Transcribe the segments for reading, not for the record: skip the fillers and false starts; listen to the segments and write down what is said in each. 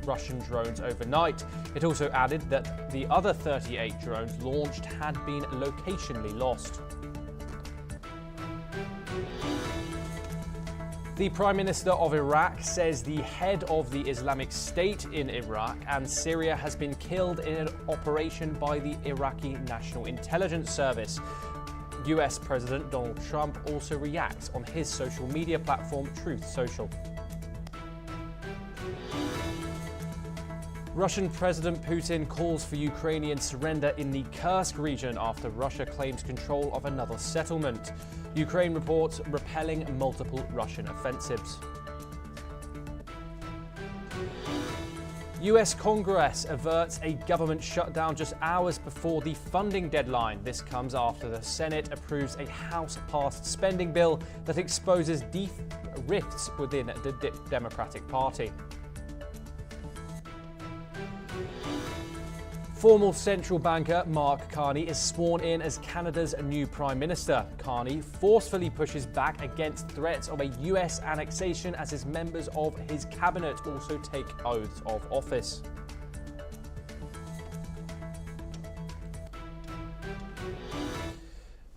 Russian drones overnight. It also added that the other 38 drones launched had been locationally lost. The Prime Minister of Iraq says the head of the Islamic State in Iraq and Syria has been killed in an operation by the Iraqi National Intelligence Service. US President Donald Trump also reacts on his social media platform Truth Social. Russian President Putin calls for Ukrainian surrender in the Kursk region after Russia claims control of another settlement. Ukraine reports repelling multiple Russian offensives. US Congress averts a government shutdown just hours before the funding deadline. This comes after the Senate approves a House-passed spending bill that exposes deep rifts within the Democratic Party. Former central banker Mark Carney is sworn in as Canada's new Prime Minister. Carney forcefully pushes back against threats of a US annexation as his members of his cabinet also take oaths of office.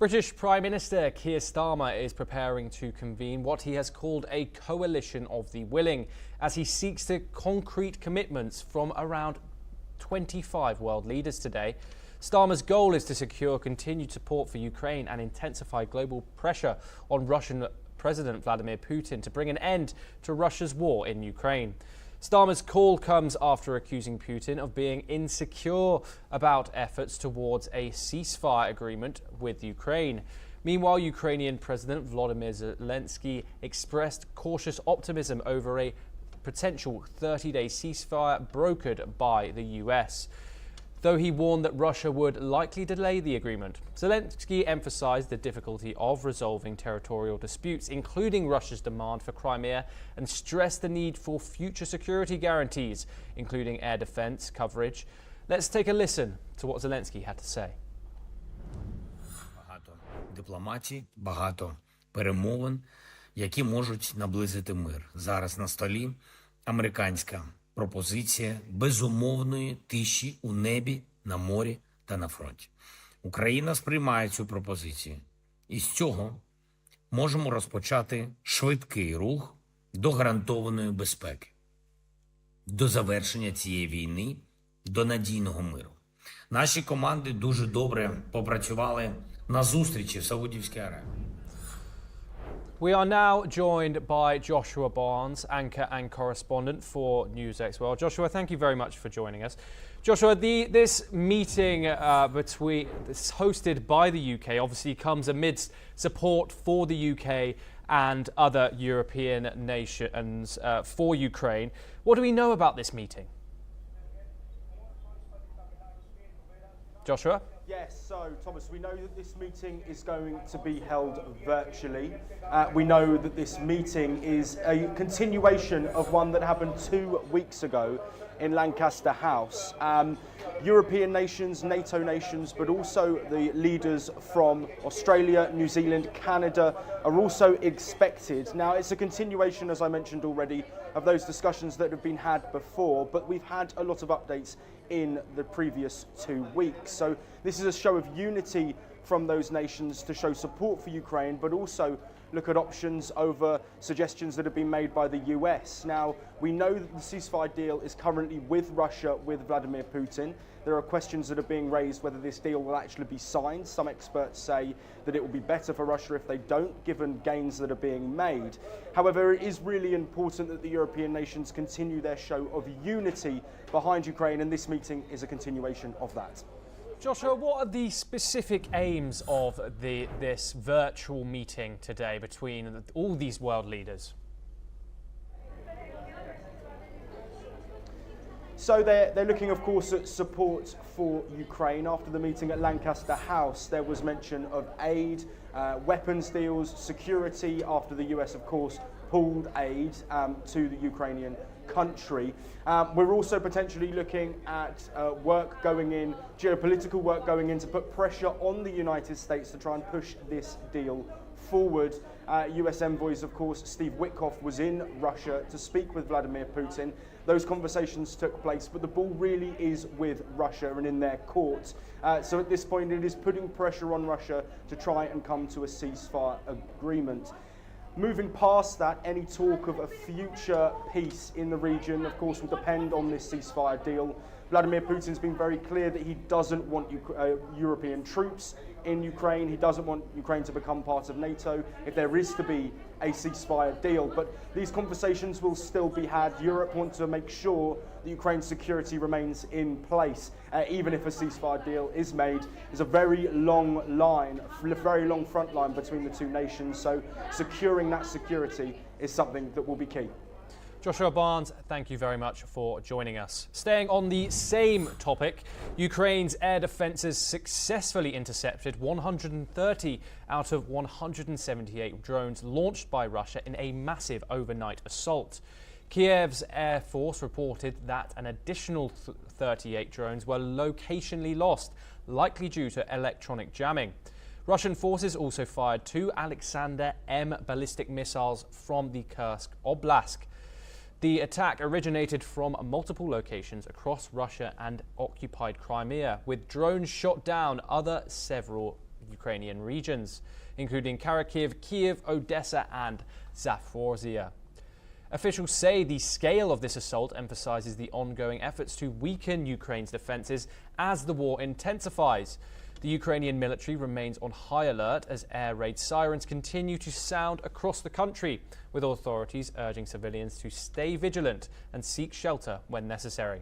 British Prime Minister Keir Starmer is preparing to convene what he has called a coalition of the willing as he seeks to concrete commitments from around 25 world leaders today. Starmer's goal is to secure continued support for Ukraine and intensify global pressure on Russian President Vladimir Putin to bring an end to Russia's war in Ukraine. Starmer's call comes after accusing Putin of being insecure about efforts towards a ceasefire agreement with Ukraine. Meanwhile, Ukrainian President Volodymyr Zelensky expressed cautious optimism over a potential 30-day ceasefire brokered by the US, though he warned that Russia would likely delay the agreement. Zelensky emphasized the difficulty of resolving territorial disputes, including Russia's demand for Crimea, and stressed the need for future security guarantees, including air defense coverage. Let's take a listen to what Zelensky had to say. Багато дипломатії, багато перемовин, які можуть наблизити мир. Зараз на столі американська пропозиція безумовної тиші у небі, на морі та на фронті. Україна сприймає цю пропозицію. І з цього можемо розпочати швидкий рух до гарантованої безпеки, до завершення цієї війни, до надійного миру. Наші команди дуже добре попрацювали на зустрічі в Саудівській Аравії. We are now joined by Joshua Barnes, anchor and correspondent for NewsX World. Joshua, thank you very much for joining us. Joshua, this meeting this hosted by the UK obviously comes amidst support for the UK and other European nations for Ukraine. What do we know about this meeting? Joshua? Yes, so Thomas, we know that this meeting is going to be held virtually. We know that this meeting is a continuation of one that happened 2 weeks ago in Lancaster House. European nations, NATO nations, but also the leaders from Australia, New Zealand, Canada are also expected. Now, it's a continuation, as I mentioned already, of those discussions that have been had before, but we've had a lot of updates in the previous 2 weeks. So this is a show of unity from those nations to show support for Ukraine, but also look at options over suggestions that have been made by the US. Now, we know that the ceasefire deal is currently with Russia, with Vladimir Putin. There are questions that are being raised whether this deal will actually be signed. Some experts say that it will be better for Russia if they don't, given gains that are being made. However, it is really important that the European nations continue their show of unity behind Ukraine, and this meeting is a continuation of that. Joshua, what are the specific aims of this virtual meeting today between all these world leaders? So they're looking, of course, at support for Ukraine. After the meeting at Lancaster House, there was mention of aid, weapons deals, security, after the US, of course, pulled aid to the Ukrainian country. We're also potentially looking at work going in, geopolitical work going in to put pressure on the United States to try and push this deal forward. US envoys, of course, Steve Witkoff was in Russia to speak with Vladimir Putin. those conversations took place, but the ball really is with Russia and in their court. So at this point, it is putting pressure on Russia to try and come to a ceasefire agreement. Moving past that, any talk of a future peace in the region, of course, will depend on this ceasefire deal. Vladimir Putin's been very clear that he doesn't want European troops in Ukraine. He doesn't want Ukraine to become part of NATO if there is to be a ceasefire deal. But these conversations will still be had. Europe wants to make sure that Ukraine's security remains in place, even if a ceasefire deal is made. There's a very long line, a very long front line between the two nations. So securing that security is something that will be key. Joshua Barnes, thank you very much for joining us. Staying on the same topic, Ukraine's air defences successfully intercepted 130 out of 178 drones launched by Russia in a massive overnight assault. Kiev's Air Force reported that an additional 38 drones were locationally lost, likely due to electronic jamming. Russian forces also fired 2 Alexander M ballistic missiles from the Kursk Oblast. The attack originated from multiple locations across Russia and occupied Crimea, with drones shot down several Ukrainian regions, including Kharkiv, Kiev, Odessa and Zaporizhia. Officials say the scale of this assault emphasizes the ongoing efforts to weaken Ukraine's defenses as the war intensifies. The Ukrainian military remains on high alert as air raid sirens continue to sound across the country, with authorities urging civilians to stay vigilant and seek shelter when necessary.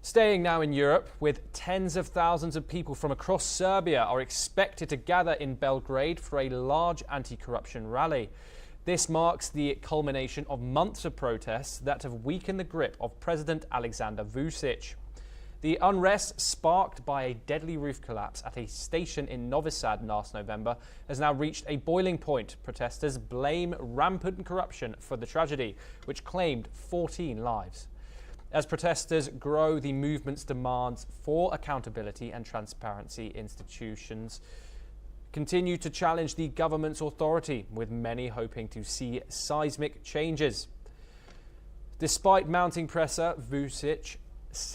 Staying now in Europe, with tens of thousands of people from across Serbia are expected to gather in Belgrade for a large anti-corruption rally. This marks the culmination of months of protests that have weakened the grip of President Alexander Vučić. The unrest, sparked by a deadly roof collapse at a station in Novi Sad last November, has now reached a boiling point. Protesters blame rampant corruption for the tragedy, which claimed 14 lives. As protesters grow, the movement's demands for accountability and transparency institutions continue to challenge the government's authority, with many hoping to see seismic changes. Despite mounting pressure, Vučić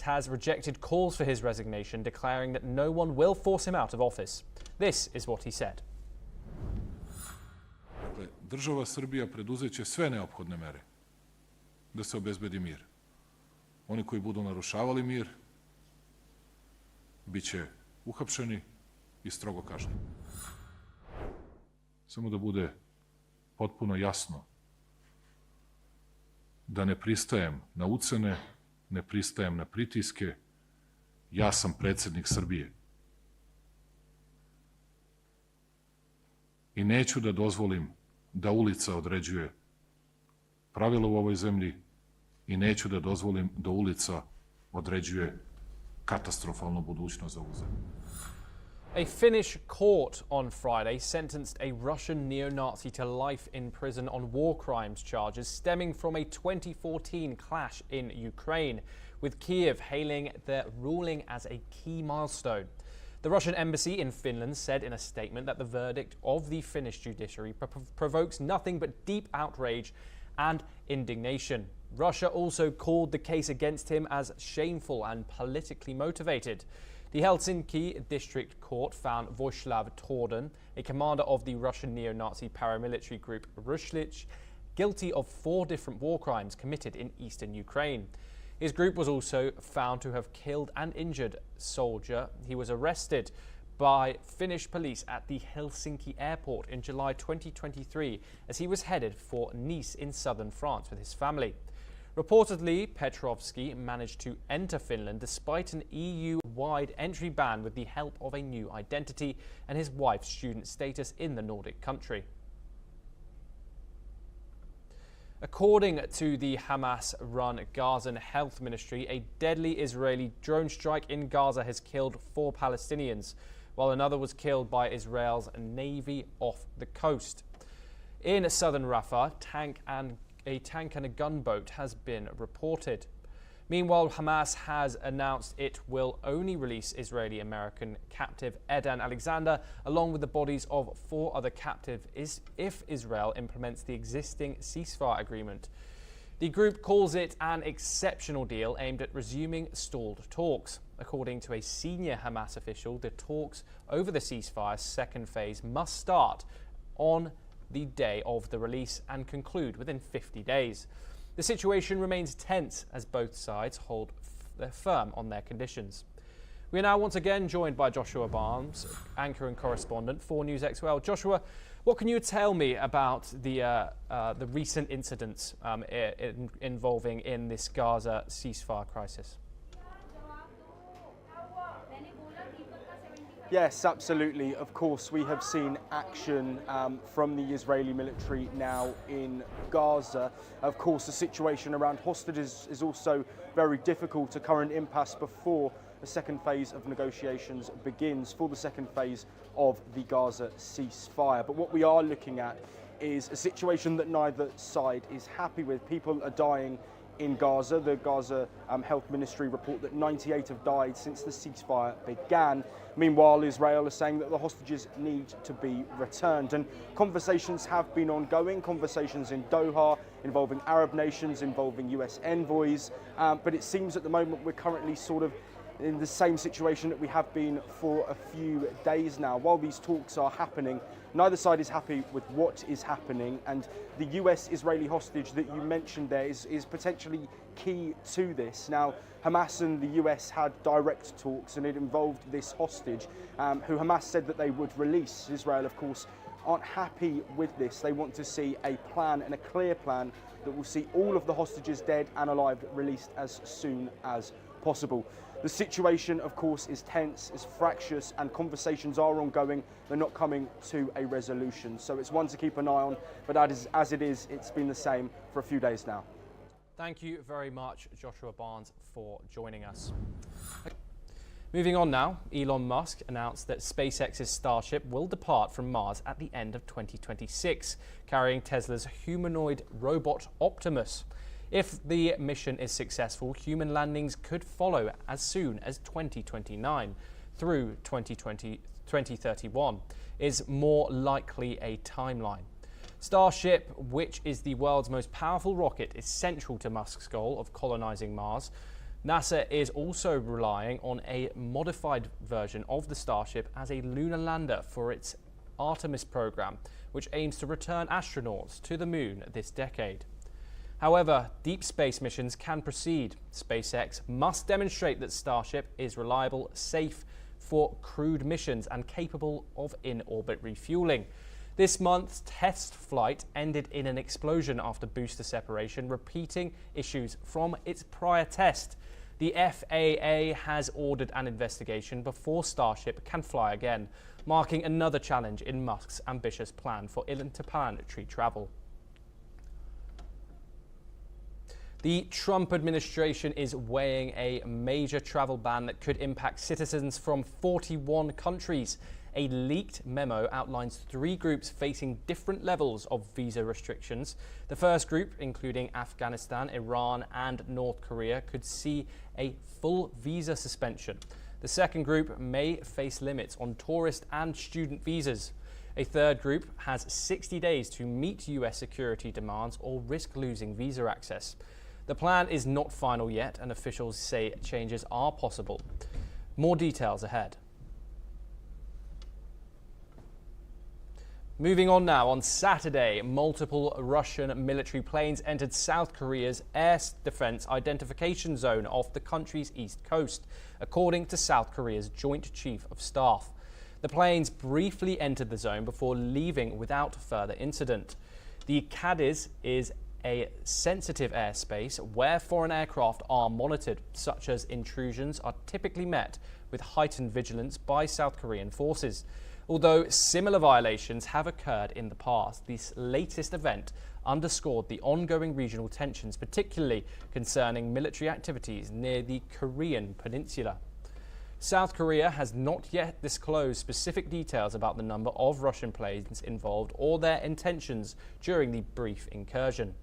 has rejected calls for his resignation, declaring that no one will force him out of office. This is what he said. Država Srbija preduzeće sve neophodne mere da se obezbedi mir. Oni koji budu narušavali mir biće uhapšeni i strogo kažnjeni. Samo da bude potpuno jasno da ne pristajem na ucene, ne pristajem na pritiske. Ja sam predsjednik Srbije. I neću da dozvolim da ulica određuje pravila u ovoj zemlji i neću da dozvolim da ulica određuje katastrofalnu budućnost za ovu zemlju. A Finnish court on Friday sentenced a Russian neo-Nazi to life in prison on war crimes charges stemming from a 2014 clash in Ukraine, with Kiev hailing the ruling as a key milestone. The Russian embassy in Finland said in a statement that the verdict of the Finnish judiciary provokes nothing but deep outrage and indignation. Russia also called the case against him as shameful and politically motivated. The Helsinki District Court found Vojislav Torden, a commander of the Russian neo-Nazi paramilitary group Ruslich, guilty of 4 different war crimes committed in eastern Ukraine. His group was also found to have killed and injured a soldier. He was arrested by Finnish police at the Helsinki airport in July 2023 as he was headed for Nice in southern France with his family. Reportedly, Petrovsky managed to enter Finland despite an EU-wide entry ban with the help of a new identity and his wife's student status in the Nordic country. According to the Hamas-run Gazan Health Ministry, a deadly Israeli drone strike in Gaza has killed 4 Palestinians, while another was killed by Israel's Navy off the coast. In southern Rafah, a tank and a gunboat has been reported. Meanwhile, Hamas has announced it will only release Israeli-American captive Edan Alexander, along with the bodies of 4 other captives, if Israel implements the existing ceasefire agreement. The group calls it an exceptional deal aimed at resuming stalled talks. According to a senior Hamas official, the talks over the ceasefire's second phase must start on the day of the release and conclude within 50 days. The situation remains tense as both sides hold firm on their conditions. We are now once again joined by Joshua Barnes, anchor and correspondent for News XL. Joshua, what can you tell me about the recent incidents involving in this Gaza ceasefire crisis? Yes, absolutely. Of course, we have seen action from the Israeli military now in Gaza. Of course, the situation around hostages is also very difficult, a current impasse before the second phase of negotiations begins for the second phase of the Gaza ceasefire. But what we are looking at is a situation that neither side is happy with. People are dying in Gaza. The Gaza Health Ministry report that 98 have died since the ceasefire began. Meanwhile, Israel is saying that the hostages need to be returned. And conversations have been ongoing, conversations in Doha involving Arab nations, involving US envoys. But it seems at the moment we're currently sort of in the same situation that we have been for a few days now. While these talks are happening, neither side is happy with what is happening, and the US-Israeli hostage that you mentioned there is potentially key to this. Now, Hamas and the US had direct talks, and it involved this hostage, who Hamas said that they would release. Israel, of course, aren't happy with this. They want to see a plan, and a clear plan, that will see all of the hostages, dead and alive, released as soon as possible. The situation, of course, is tense, is fractious, and conversations are ongoing. They're not coming to a resolution. So it's one to keep an eye on, but as it is, it's been the same for a few days now. Thank you very much, Joshua Barnes, for joining us. Moving on now, Elon Musk announced that SpaceX's Starship will depart from Mars at the end of 2026, carrying Tesla's humanoid robot Optimus. If the mission is successful, human landings could follow as soon as 2029 through 2031 is more likely a timeline. Starship, which is the world's most powerful rocket, is central to Musk's goal of colonizing Mars. NASA is also relying on a modified version of the Starship as a lunar lander for its Artemis program, which aims to return astronauts to the moon this decade. However, deep space missions can proceed. SpaceX must demonstrate that Starship is reliable, safe for crewed missions, and capable of in-orbit refueling. This month's test flight ended in an explosion after booster separation, repeating issues from its prior test. The FAA has ordered an investigation before Starship can fly again, marking another challenge in Musk's ambitious plan for interplanetary travel. The Trump administration is weighing a major travel ban that could impact citizens from 41 countries. A leaked memo outlines 3 groups facing different levels of visa restrictions. The first group, including Afghanistan, Iran, and North Korea, could see a full visa suspension. The second group may face limits on tourist and student visas. A third group has 60 days to meet US security demands or risk losing visa access. The plan is not final yet, and officials say changes are possible. More details ahead. Moving on now, on Saturday, multiple Russian military planes entered South Korea's air defense identification zone off the country's east coast, according to South Korea's Joint Chief of Staff. The planes briefly entered the zone before leaving without further incident. The Cadiz is a sensitive airspace where foreign aircraft are monitored, such as intrusions are typically met with heightened vigilance by South Korean forces. Although similar violations have occurred in the past, this latest event underscored the ongoing regional tensions, particularly concerning military activities near the Korean peninsula. South Korea has not yet disclosed specific details about the number of Russian planes involved or their intentions during the brief incursion.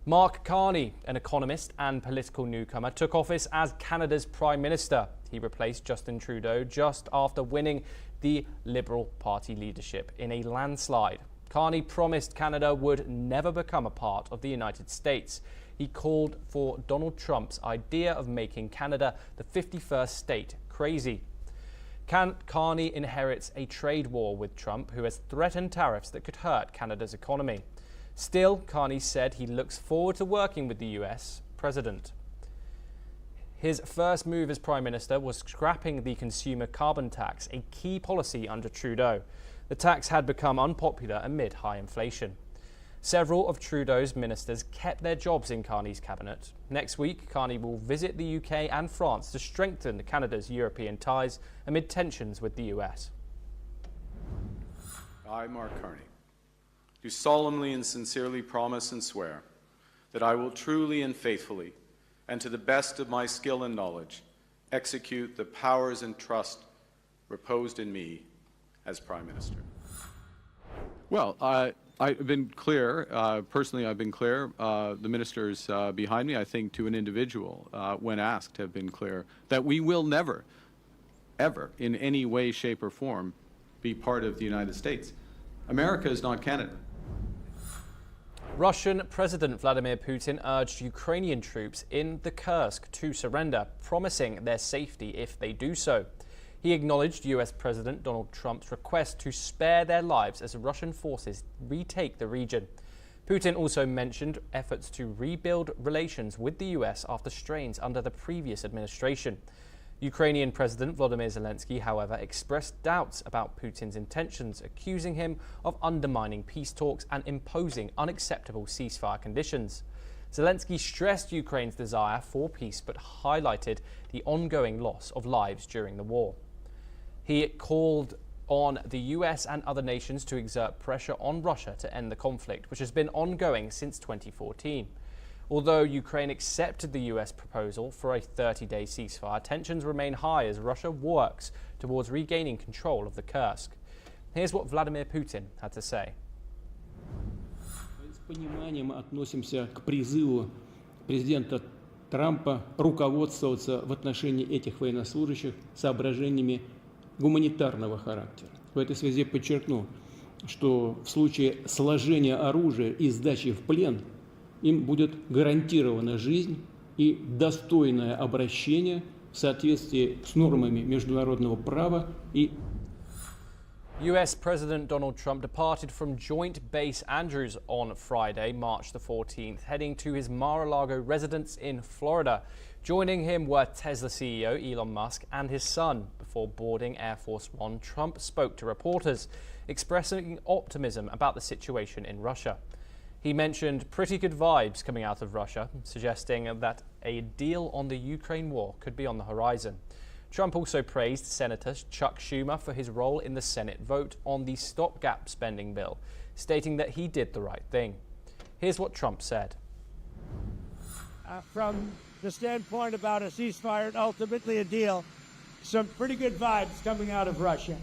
Mark Carney, an economist and political newcomer, took office as Canada's Prime Minister. He replaced Justin Trudeau just after winning the Liberal Party leadership in a landslide. Carney promised Canada would never become a part of the United States. He called for Donald Trump's idea of making Canada the 51st state crazy. Carney inherits a trade war with Trump, who has threatened tariffs that could hurt Canada's economy. Still, Carney said he looks forward to working with the US president. His first move as Prime Minister was scrapping the consumer carbon tax, a key policy under Trudeau. The tax had become unpopular amid high inflation. Several of Trudeau's ministers kept their jobs in Carney's cabinet. Next week, Carney will visit the UK and France to strengthen Canada's European ties amid tensions with the US. I, Mark Carney, do solemnly and sincerely promise and swear that I will truly and faithfully, and to the best of my skill and knowledge, execute the powers and trust reposed in me as Prime Minister. Well, I've been clear, personally I've been clear, the ministers behind me, I think to an individual, when asked, have been clear, that we will never, ever, in any way, shape or form, be part of the United States. America is not Canada. Russian President Vladimir Putin urged Ukrainian troops in the Kursk to surrender, promising their safety if they do so. He acknowledged US President Donald Trump's request to spare their lives as Russian forces retake the region. Putin also mentioned efforts to rebuild relations with the US after strains under the previous administration. Ukrainian President Volodymyr Zelensky, however, expressed doubts about Putin's intentions, accusing him of undermining peace talks and imposing unacceptable ceasefire conditions. Zelensky stressed Ukraine's desire for peace but highlighted the ongoing loss of lives during the war. He called on the US and other nations to exert pressure on Russia to end the conflict, which has been ongoing since 2014. Although Ukraine accepted the US proposal for a 30-day ceasefire, tensions remain high as Russia works towards regaining control of the Kursk. Here's what Vladimir Putin had to say. С пониманием относимся к призыву президента Трампа руководствоваться в отношении этих военнослужащих соображениями гуманитарного характера. В этой связи подчеркну, что в случае сложения оружия и сдачи в плен им будет гарантирована жизнь и достойное обращение в соответствии с нормами международного права и US President Donald Trump departed from Joint Base Andrews on Friday, March the 14th, heading to his Mar-a-Lago residence in Florida. Joining him were Tesla CEO Elon Musk and his son. Before boarding Air Force One, Trump spoke to reporters, expressing optimism about the situation in Russia. He mentioned pretty good vibes coming out of Russia, suggesting that a deal on the Ukraine war could be on the horizon. Trump also praised Senator Chuck Schumer for his role in the Senate vote on the stopgap spending bill, stating that he did the right thing. Here's what Trump said. From the standpoint about a ceasefire and ultimately a deal, some pretty good vibes coming out of Russia.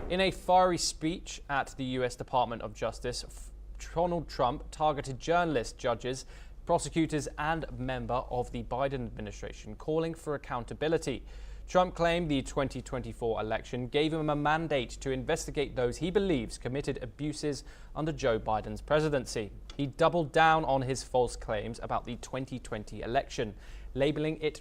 In a fiery speech at the US Department of Justice, Donald Trump targeted journalists, judges, prosecutors and member of the Biden administration, calling for accountability. Trump claimed the 2024 election gave him a mandate to investigate those he believes committed abuses under Joe Biden's presidency. He doubled down on his false claims about the 2020 election, labeling it